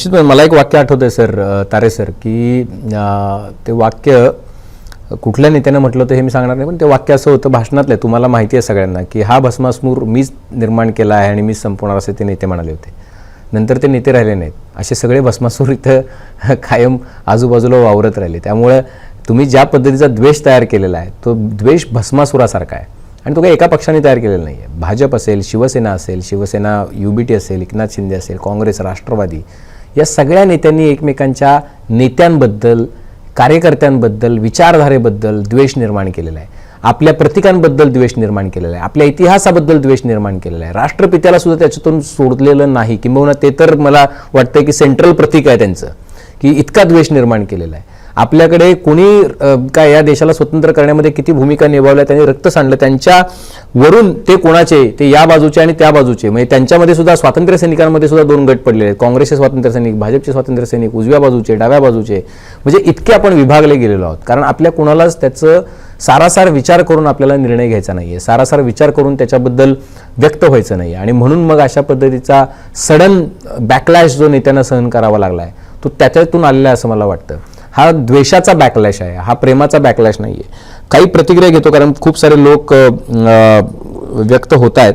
निश्चितपणे मला एक वाक्य आठवतंय सर, तारे सर, की ते वाक्य कुठल्या नेत्यानं म्हटलं होतं हे मी सांगणार नाही, पण ते वाक्य असं होतं भाषणातलं, तुम्हाला माहिती आहे सगळ्यांना, की हा भस्मासूर मीच निर्माण केला आहे आणि मीच संपवणार असे ते नेते म्हणाले होते. नंतर ते नेते राहिले नाहीत, असे सगळे भस्मासूर इथं कायम आजूबाजूला वावरत राहिले. त्यामुळे तुम्ही ज्या पद्धतीचा द्वेष तयार केलेला आहे तो द्वेष भस्मासुरासारखा आहे आणि तो काही एका पक्षाने तयार केलेला नाही आहे. भाजप असेल, शिवसेना असेल, शिवसेना UBT असेल, एकनाथ शिंदे असेल, काँग्रेस, राष्ट्रवादी, या सगळ्या नेत्यांनी एकमेकांच्या नेत्यांबद्दल, कार्यकर्त्यांबद्दल, विचारधारेबद्दल द्वेष निर्माण केलेला आहे. आपल्या प्रतीकांबद्दल द्वेष निर्माण केलेला आहे, आपल्या इतिहासाबद्दल द्वेष निर्माण केलेला आहे. राष्ट्रपित्याला सुद्धा त्याच्यातून सोडलेलं नाही, किंबहुना ते तर मला वाटतं की सेंट्रल प्रतीक आहे त्यांचं, की इतका द्वेष निर्माण केलेला आहे. आपल्याकडे कोणी काय या देशाला स्वतंत्र करण्यामध्ये किती भूमिका निभावल्या, त्यांनी रक्त सांडलं, त्यांच्या वरून ते कोणाचे, ते या बाजूचे आणि त्या बाजूचे, म्हणजे त्यांच्यामध्ये सुद्धा स्वातंत्र्य सैनिकांमध्ये सुद्धा दोन गट पडलेले आहेत. काँग्रेसचे स्वातंत्र्य सैनिक, भाजपचे स्वातंत्र्य सैनिक, उजव्या बाजूचे, डाव्या बाजूचे, म्हणजे इतके आपण विभागले गेलेलो आहोत. कारण आपल्या कोणालाच त्याचं सारासार विचार करून आपल्याला निर्णय घ्यायचा नाही आहे, सारासार विचार करून त्याच्याबद्दल व्यक्त व्हायचं नाही. आणि म्हणून मग अशा पद्धतीचा सडन बॅकलॅश जो नेत्यांना सहन करावा लागला आहे तो त्याच्यातून आलेला आहे असं मला वाटतं. हा द्वेषाचा बॅकलॅश आहे, हा प्रेमाचा बॅकलॅश नाही आहे. काही प्रतिक्रिया घेतो, कारण खूप सारे लोक व्यक्त होत आहेत.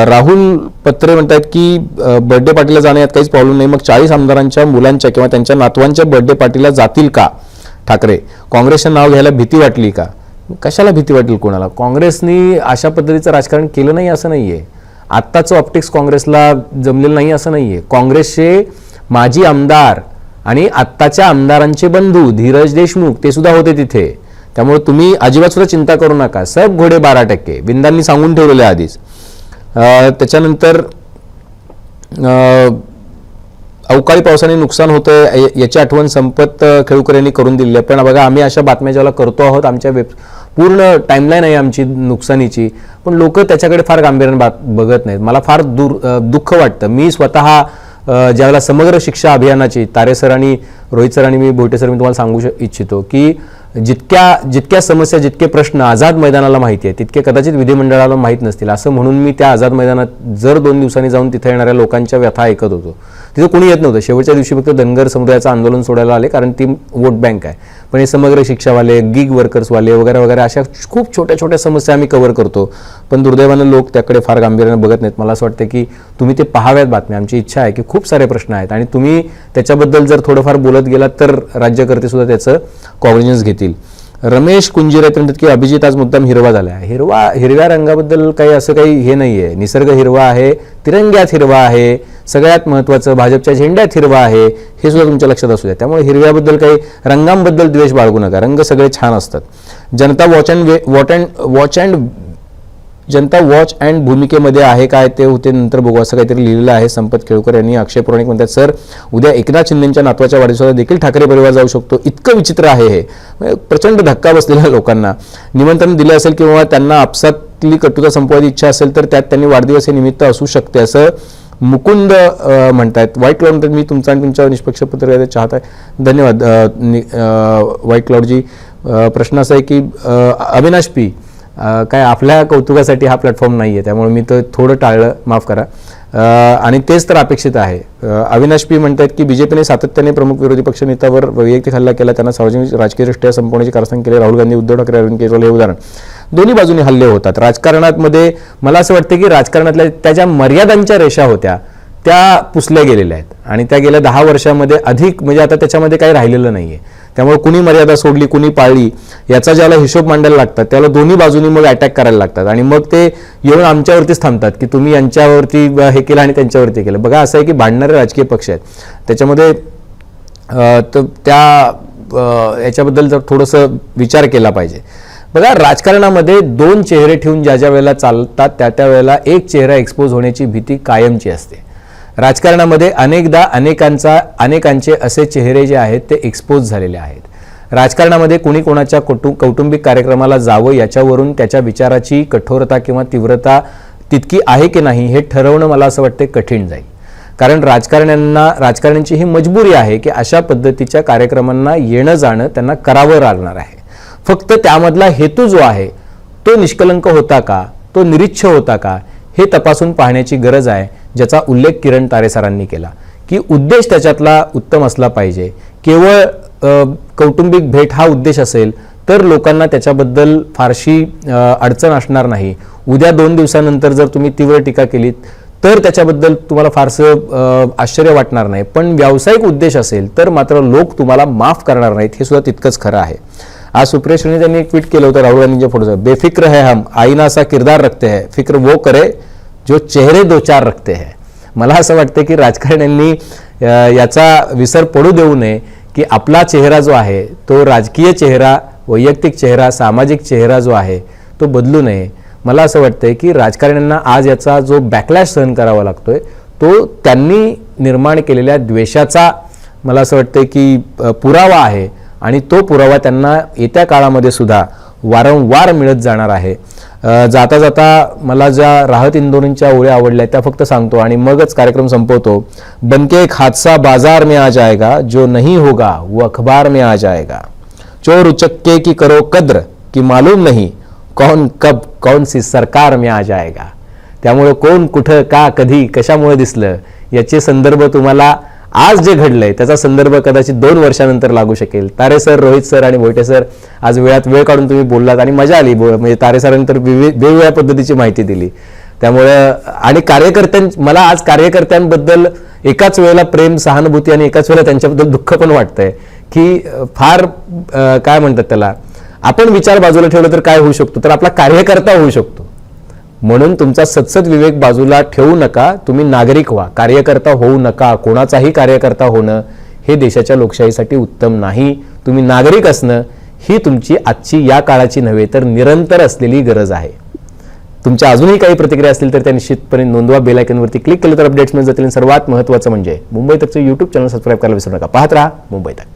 राहुल पत्रे म्हणतात की बर्थडे पार्टीला जाणं यात काहीच प्रॉब्लेम नाही, मग 40 आमदारांच्या मुलांच्या किंवा त्यांच्या नातवांच्या बर्थडे पार्टीला जातील का ठाकरे? काँग्रेसचं नाव घ्यायला भीती वाटली का? कशाला भीती वाटेल कोणाला? काँग्रेसनी अशा पद्धतीचं राजकारण केलं नाही असं नाही आहे. आत्ताचं ऑप्टिक्स काँग्रेसला जमलेलं नाही असं नाही आहे. काँग्रेसचे माजी आमदार आणि आत्ताच्या आमदारांचे बंधू धीरज देशमुख ते सुद्धा होते तिथे. त्यामुळे तुम्ही अजिबात सुद्धा चिंता करू नका. सब घोडे 12%, विंदांनी सांगून ठेवलेले आधीच. त्याच्यानंतर अवकाळी पावसाने नुकसान होतं याची आठवण संपत खेळूकर यांनी करून दिली आहे. पण बघा, आम्ही अशा बातम्या ज्याला करतो आहोत, आमच्या पूर्ण टाईमलाईन आहे आमची नुकसानीची, पण लोक त्याच्याकडे फार गांभीर्याने बघत नाहीत. मला फार दुःख वाटतं. मी स्वतः ज्यावेळेला समग्र शिक्षा अभियानाची तारे सर आणि रोहित सर आणि मी भोटे सर मी तुम्हाला सांगू इच्छितो की जितक्या समस्या, जितके प्रश्न आझाद मैदानाला माहिती आहे तितके कदाचित विधिमंडळाला माहीत नसतील. असं म्हणून मी त्या आझाद मैदानात जर 2 दिवसांनी जाऊन तिथे येणाऱ्या लोकांच्या व्यथा ऐकत होतो. तिथं कोणी येत नव्हतं. शेवटच्या दिवशी फक्त धनगर समुदायाचं आंदोलन सोडायला आले, कारण ती वोट बँक आहे. पण हे समग्र शिक्षावाले, गिग वर्कर्सवाले वगैरे वगैरे अशा खूप छोट्या छोट्या समस्या आम्ही कव्हर करतो, पण दुर्दैवानं लोक त्याकडे फार गांभीर्याने बघत नाहीत. मला असं वाटतं की तुम्ही ते पाहाव्यात बातम्या. आमची इच्छा आहे की खूप सारे प्रश्न आहेत आणि तुम्ही त्याच्याबद्दल जर थोडंफार बोलत गेलात तर राज्यकर्ते सुद्धा त्याचं कॉग्निजन्स घेतील. रमेश कुंजिरे म्हणतात की अभिजित आज मुद्दाम हिरवा झाला आहे. हिरव्या रंगाबद्दल काही असं काही हे नाही आहे. निसर्ग हिरवा आहे, तिरंग्यात हिरवा आहे, सगळ्यात महत्त्वाचं भाजपच्या झेंड्यात हिरवा आहे, हे सुद्धा तुमच्या लक्षात असू द्या. त्यामुळे हिरव्याबद्दल काही रंगांबद्दल द्वेष बाळगू नका. रंग सगळे छान असतात. जनता वॉच अँड भूमिकेमध्ये आहे काय ते होते नंतर बघू असं काहीतरी लिहिलेलं आहे. संपत खेळकर यांनी. अक्षय पुराणिक म्हणतात सर उद्या एकनाथ शिंदेच्या नातवाच्या वाढदिवसाला देखील ठाकरे परिवार जाऊ शकतो, इतकं विचित्र आहे हे. प्रचंड धक्का बसलेल्या लोकांना निमंत्रण दिले असेल किंवा त्यांना आपसातली कटुता संपवायची इच्छा असेल तर त्यात त्यांनी वाढदिवस हे निमित्त असू शकते असं मुकुंद म्हणतायत. व्हाईट क्लाउड म्हणतात मी तुमचा आणि तुमच्या निष्पक्ष पत्रकार चाहत आहे. धन्यवाद व्हाईट क्लाउडजी. प्रश्न असा आहे की अविनाश पी काय आपल्या कौतुकासाठी हा प्लॅटफॉर्म नाही आहे, त्यामुळे मी तर थोडं टाळलं, माफ करा. आणि तेच तर अपेक्षित आहे. अविनाश पी म्हणतात की बीजेपीने सातत्याने प्रमुख विरोधी पक्ष नेत्यावर वैयक्तिक हल्ला केला, त्यांना सार्वजनिक राजकीयदृष्ट्या संपवण्याचे कारस्थान केले. राहुल गांधी, उद्धव ठाकरे, अरविंद केजरीवाल हे उदाहरण. दोन्ही बाजूनी हल्ले होतात राजकारणामध्ये. मला असं वाटतं की राजकारणातल्या त्या ज्या मर्यादांच्या रेषा होत्या त्या पुसल्या गेलेल्या आहेत आणि त्या गेल्या 10 वर्षामध्ये अधिक म्हणजे आता त्याच्यामध्ये काही राहिलेलं नाही आहे. त्यामुळे कुणी मर्यादा सोडली, कुणी पाळली, याचा ज्याला हिशोब मांडायला लागतात त्याला दोन्ही बाजूनी मग अटॅक करायला लागतात आणि मग ते येऊन आमच्यावरतीच थांबतात की तुम्ही यांच्यावरती हे केलं आणि त्यांच्यावरती केलं. बघा, असं आहे की भांडणारे राजकीय पक्ष आहेत, त्याच्यामध्ये त्या याच्याबद्दल जर थोडंसं विचार केला पाहिजे. बघा, राजकारणामध्ये 2 चेहरे ठेवून ज्या वेळेला चालतात त्या वेळेला एक चेहरा एक्सपोज होण्याची भीती कायमची असते. राजकारणामध्ये अनेकदा अनेकांचे असे चेहरे जे आहेत ते एक्सपोज झालेले आहेत. राजकारणामध्ये कुणी कोणाच्या कौटुंबिक कार्यक्रमाला जावं याच्यावरून त्याच्या विचाराची कठोरता किंवा तीव्रता तितकी आहे की नाही हे ठरवणं मला असं वाटतं कठीण जाईल. कारण राजकारण्यांची ही मजबुरी आहे की अशा पद्धतीच्या कार्यक्रमांना येणं जाणं त्यांना करावं लागणार आहे. फक्त त्यामधला हेतू जो आहे तो निष्कलंक होता का, तो निरीच्छ होता का, हे तपासून पाहण्याची गरज आहे, ज्याचा उल्लेख किरण तारे सरांनी केला की उद्देश त्याच्यातला उत्तम असला पाहिजे. केवळ कौटुंबिक भेट हा उद्देश असेल तर लोकांना त्याच्याबद्दल फारशी अडचण असणार नाही. उद्या 2 दिवसानंतर जर तुम्ही तीव्र टीका केलीत तर त्याच्याबद्दल तुम्हाला फारसं आश्चर्य वाटणार नाही. पण व्यावसायिक उद्देश असेल तर मात्र लोक तुम्हाला माफ करणार नाहीत, हे सुद्धा तितकंच खरं आहे. आज सुप्रिया श्रीने त्यांनी एक ट्विट केलं होतं राहुल गांधींच्या फोटोचं, बेफिक्र है हम, आईना सा किरदार रखते हैं, फिक्र वो करे जो चेहरे 2-4 रखते हैं. मला असं वाटतं की राजकारण्यांनी याचा विसर पडू देऊ नये की आपला चेहरा जो आहे तो राजकीय चेहरा, वैयक्तिक चेहरा, सामाजिक चेहरा जो आहे तो बदलू नये. मला असं वाटतंय की राजकारण्यांना आज याचा जो बॅकलॅश सहन करावा लागतोय तो त्यांनी निर्माण केलेल्या द्वेषाचा मला असं वाटतंय की पुरावा आहे आणि तो पुरावा त्यांना येत्या काळामध्ये सुद्धा वारंवार मिळत जाणार आहे. जाता जाता मला ज्या राहत इंदोरींच्या ओळी आवडल्या त्या फक्त सांगतो आणि मगच कार्यक्रम संपवतो. बनके एक हादसा बाजार में आ जाएगा, जो नहीं होगा वो अखबार में आ जाएगा. चोर उचक्के की करो कद्र की मालूम नहीं कौन कब कौन सी सरकार में आ जाएगा. त्यामुळे कोण कुठं का कधी कशामुळे दिसलं याचे संदर्भ तुम्हाला आज जे घडलंय त्याचा संदर्भ कदाचित 2 वर्षानंतर लागू शकेल. तारे सर, रोहित सर आणि भोयटे सर आज वेळात वेळ काढून तुम्ही बोललात आणि मजा आली. म्हणजे तारे सरांनी तर वेगवेगळ्या पद्धतीची माहिती दिली. त्यामुळे आणि मला आज कार्यकर्त्यांबद्दल एकाच वेळेला प्रेम, सहानुभूती आणि एकाच वेळेला त्यांच्याबद्दल दुःख पण वाटतंय की फार काय म्हणतात त्याला, आपण विचार बाजूला ठेवलं तर काय होऊ शकतो, तर आपला कार्यकर्ता होऊ शकतो. म्हणून तुमचा सत्सद विवेक बाजूला ठेवू नका, तुम्ही नागरिक व्हा, कार्यकर्ता होऊ नका. कोणाचाही कार्यकर्ता होणं हे देशाच्या लोकशाहीसाठी उत्तम नाही. तुम्ही नागरिक असणं ही तुमची आजची या काळाची नव्हे तर निरंतर असलेली गरज आहे. तुमच्या अजूनही काही प्रतिक्रिया असतील तर त्या निश्चितपणे नोंदवा. बेल आयकॉनवरती क्लिक केलं तर अपडेट्स मिळत जातील. सर्वात महत्त्वाचं म्हणजे मुंबई तकचं YouTube चॅनल सबस्क्राईब करायला विसरू नका. पाहत राहा मुंबई तक.